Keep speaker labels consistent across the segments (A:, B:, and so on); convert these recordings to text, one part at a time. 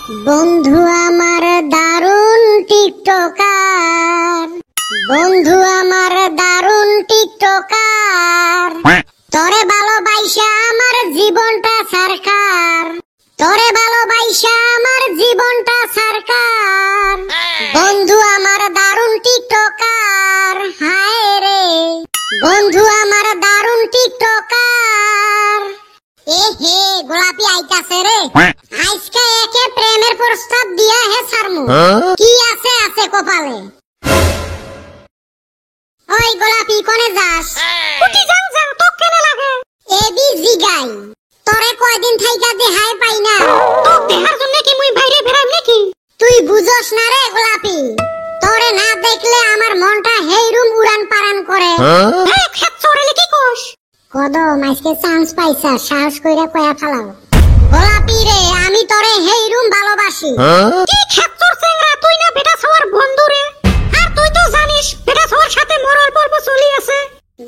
A: বন্ধু আমার দারুণ টিকটকার, বন্ধু আমার দারুণ টিকটকার, তোরে ভালোবাসা আমার জীবনটা সরকার, তোরে ভালোবাসা আমার জীবনটা সরকার। বন্ধু আমার দারুণ টিকটকার, হায় রে বন্ধু আমার দারুণ টিকটকার। এ হে গোলাপি আইতাছে রে, আজকে একে প্রেমের প্রস্তাব দিয়া হে সারমু। কি আছে আছে কপালে। ওই গোলাপি কোনে যাস? কুটি যাং যাং তো কেনে লাগে। এবি জিগাই তোরে কয়দিন থাইকা দেখাই পাই না, তো দেখার জন্য কি মুই বাইরে বেরাম নাকি? তুই বুঝস না রে গোলাপি, তোরে না দেখলে আমার মনটা হেইরুম উড়ান পারান করে। এ খেত চড়লে কি কোস? কদম আজকে চান্স পাইছা, সাহস কইরা কয়া ফালাও। গোলাপি রে আমি তোরে হেইরুম ভালোবাসি। কি খেত চড়ছেংরা, তুই না বেটা সবার বন্ধু রে, আর তুই তো জানিস বেটা সবার সাথে মরল পর্ব চলি আছে।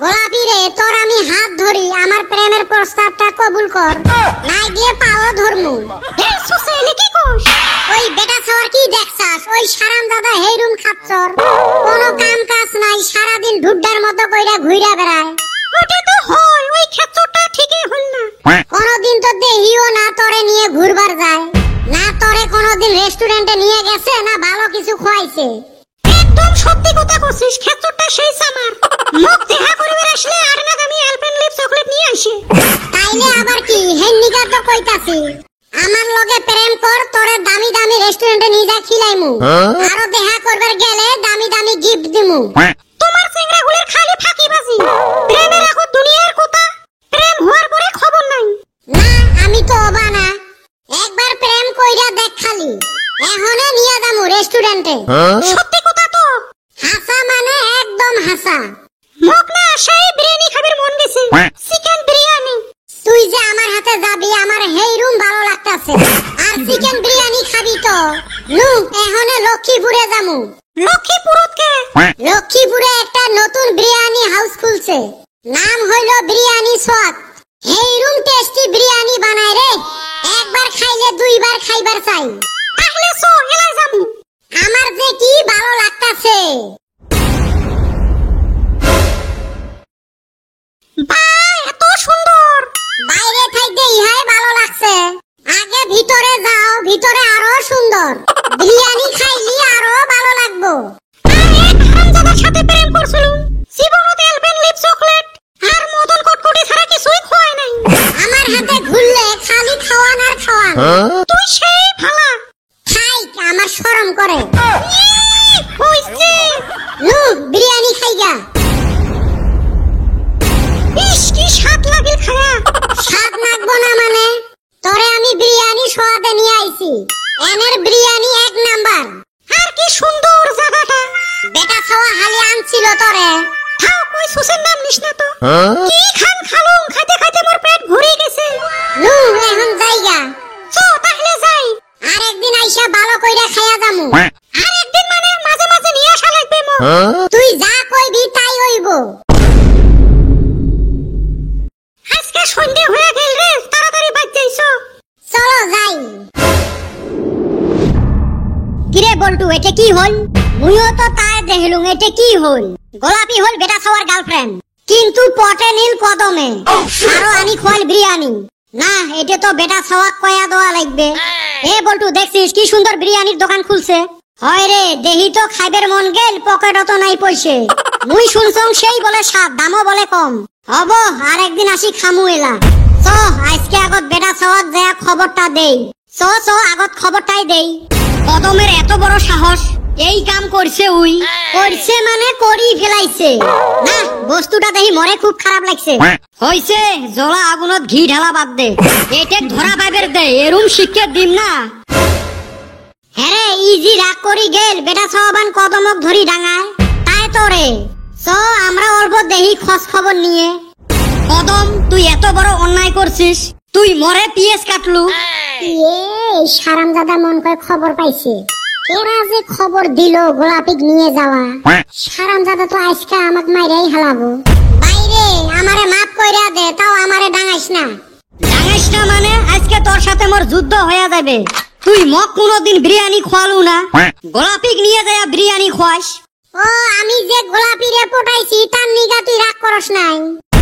A: গোলাপি রে তোর আমি হাত ধরি, আমার প্রেমের প্রস্তাবটা কবুল কর, নাই দিয়ে পাও ধরমু। এ সুসেলি কি কোস? ওই বেটা সবার কি দেখছাস? ওই সারাম দাদা হেইরুম খাচ্চর, কোনো কাম কাজ নাই, সারা দিন ঢুড্ডার মতো কইরা ঘুইরা বেড়ায়। ওটা তো হয়, ওই ক্ষেত্রটা ঠিকই হল না। কোনদিন তো দেহিও না তোরে নিয়ে ঘুরবার যায়, না তোরে কোনদিন রেস্টুরেন্টে নিয়ে গেছে, না ভালো কিছু খাওয়াইছে। একদম সত্যি কথা কইছিস, ক্ষেত্রটা সেই সামার মুখ দেখা করিবার আসলে আর না আমি আলপেনলিপ চকলেট নিয়ে আসি। তাইলে আবার কি হেন্নিকা তো কইতাছি, আমার লগে প্রেম কর, তোরে দামি দামি রেস্টুরেন্টে নিয়ে যা খিলাইমু, আরো দেখা করবার গেলে দামি দামি গিফট দিমু। তোমার চেংড়াগুলোর খালি ফাঁকিবাজি, প্রেমের এখন দুনিয়ার কথা, প্রেম হওয়ার পরে খবর নাই। না আমি তো অবা না, একবার প্রেম কইরা দেখ খালি, এখনে নিয়ে যামু রেস্টুরেন্টে। সত্যি কথা তো, হাসা মানে একদম হাসা। মুখ না আসাই বিরিয়ানি খাবার মন গেছে, চিকেন বিরিয়ানি। তুই যে আমার হাতে যাবি আমার হেইরুম ভালো লাগতাছে, আর চিকেন বিরিয়ানি খাবি তো নু এখনে লক্ষ্মীপুরে যামু। লক্ষ্মীপুরকে? লক্ষ্মীপুরে একটা নতুন বিরিয়ানি হাউস খুলছে, নাম হইল বিরিয়ানি স্বাদ। হেইরুম টেস্টি বিরিয়ানি বানায় রে, একবার খাইলে দুইবার খাইবার চাই। তাহলে সো এলাই যামু, আমার যে কি ভালো লাগতাছে। বাহ এত সুন্দর, বাইরে থাইতে ইহাই ভালো লাগছে, আগে ভিতরে যাও, ভিতরে আরো সুন্দর, বিরিয়ানি খাইলি আরো ভালো লাগবো। হারামজাদার সাথে প্রেম করছিলুম, জীবনত আলপেনলিপ চকলেট আর মদন কটকটি ছাড়া কিছুই খাওয়াই নাই। আমার হাতে ঘুরলে খালি খাওয়ান আর খাওয়ান। তুই সেই ভালা খাই, আমার শরম করে। হইছে নু বিরিয়ানি খাইগা। ইস কি স্বাদ লাগে খায়া। স্বাদ লাগবো না মানে, তোরে আমি বিরিয়ানি স্বাদে নিয়ে আইছি, এনের বিরিয়ানি এক নাম্বার। আর কি সুন্দর জায়গাটা, বেটা খাওয়া হালি আনছিল তোরে। খাও কই সুসের নাম নিস না তো। কি খান খালুম, খাইতে খাইতে মোর পেট ভরে গেছে। নু এখন যাইগা, চো তাহলে যাই, আর একদিন আইসা ভালো কইরা খায়া যামু। আর একদিন মানে মাঝে মাঝে নিয়ে আসা লাগবে মো। তুই যা কইবি তাই হইব। আজকে সন্ধ্যে হয়ে গেল রে, তাড়াতাড়ি বাজ যাইছো। চলো যাই। কিরে বল্টু এটা কি হল? মুইও তো তাই দেখলুম, এটা কি হল? গোলাপি হল বেটা সবার গার্লফ্রেন্ড, কিন্তু পটে নীল কদমে আরো আনি খোয়াল বিরিয়ানি। না এটা তো বেটা সওয়াক কয়া দেওয়া লাগবে। এ বল্টু দেখছিস কি সুন্দর বিরিয়ানির দোকান খুলছে? হয় রে দেহি তো খাইবের মন গেল, পকেটও তো নাই পয়সে। মুই শুনছং সেই বলে স্বাদ, দামও বলে কম। হব আর একদিন আসি খামু এলা। চ আজকে আগত বেটা সওয়াক যায় খবরটা দেই। চ চ আগত খবরটাই দেই। কদমের এত বড় সাহস, এই কাম করছে উই। করছে মানে করি ফেলাইছে। না বস্তুটা দেখি মরে খুব খারাপ লাগছে। হইছে জ্বলা আগুনত ঘি ঢালা বাদ দে, এটা ধরা পাইবের দে, এরুম শিক্ষা দিম না। হ্যাঁ ইজি রাগ করি গেল, বেটা সবান কদমক ধরি ডাঙায় তাই তোরে। চ আমরা অল্প দেহি খোঁজ খবর নিয়ে। কদম তুই এত বড় অন্যায় করছিস, তুই মরে পিএস কাটলু। সারামজাদা মন করে খবর পাইছে, এরা যে খবর দিল গোলাপিক নিয়ে যাওয়া। সারামজাদা তো আজকে আমাক মাইরাই হালাবো। বাইরে আমারে মাফ কইরা দে, তাও আমারে ডাঙাইস না। ডাঙাইস না মানে আজকে তোর সাথে মোর যুদ্ধ হয়ে যাবে।
B: তুই মক কোনদিন বিরিয়ানি খোয়ালু না, গোলাপিক নিয়ে যায় বিরিয়ানি খোয়াস।
A: ও আমি যে গোলাপিরে পটাইছি তার নিগা তুই রাগ করস নাই?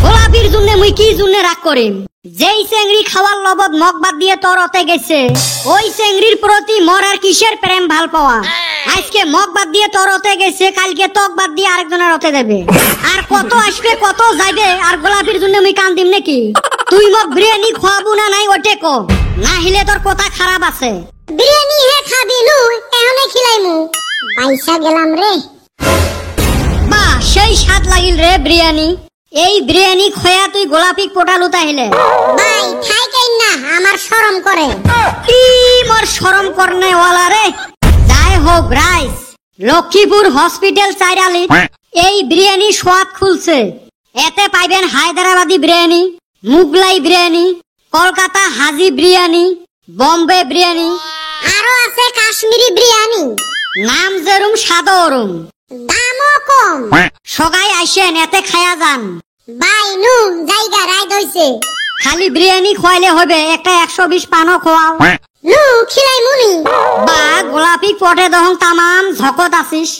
B: গোলাপির জন্য মুই কি জন্য রাগ করিম? যেই চেংড়ি খাওয়ার লবত মগ বাদ দিয়ে তোর অতে গেছে, ওই চেংড়ির প্রতি মোর আর কিসের প্রেম ভাল পাওয়া? আজকে মগ বাদ দিয়ে তোর অতে গেছে, কালকে তক বাদ দিয়ে আরেকজনের অতে দেবে। আর কত আসবে কত যাইবে, আর গোলাপির জন্য মুই কান্দিম নাকি? তুই মগ বিরিয়ানি খোয়াবু না নাই ওটে কো, না হিলে তোর কথা খারাপ আছে।
A: বিরিয়ানি হে খাবি লু, এহনে খিলাইমু। পয়সা গেলাম রে।
B: বাহ, সেই স্বাদ লাগিল রে বিরিয়ানি। এই বিরিয়ানি খয়া তুই গোলাপিক পটালু তাইলে?
A: ভাই থাইকেন না, আমার শরম করে।
B: কি মোর শরম করনে ওয়ালা রে। যাই হোক রাইস, লক্ষ্মীপুর হসপিটাল চাইরালি এই বিরিয়ানি স্বাদ খুলছে। এতে পাইবেন হায়দ্রাবাদি বিরিয়ানি, মুগলাই বিরিয়ানি, কলকাতা হাজি বিরিয়ানি, বম্বে বিরিয়ানি,
A: আরো আছে কাশ্মীরি বিরিয়ানি।
B: নাম যেরুম স্বাদ ওরুম,
A: দামও কম।
B: সগাই আইসেন, এতে খায়া যান।
A: ভাই নু জায়গা রায় দইছে।
B: খালি বিরিয়ানি খোয়াইলে হবে, একটা 120 পানও খোয়াও।
A: নু খিলাইমুনি।
B: বা গোলাপি পটে দহং তামাম ঝকত আসিস।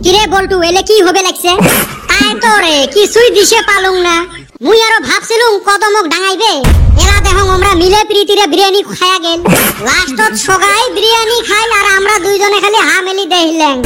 A: কিরে বলটু, এলে কি হবে লাগছে?
B: আয় তোরে কিছুই দিশে পালুং না।
A: মুই আরো ভাবছিলুম কদমক ডাঙাইবে।
B: এরা দেহং আমরা মিলে প্রীতিরে বিরিয়ানি খায়া গেল।
A: লাস্টত সগাই বিরিয়ানি খাইল আর আমরা দুইজনে খালি হা মেলি দেখিলেন।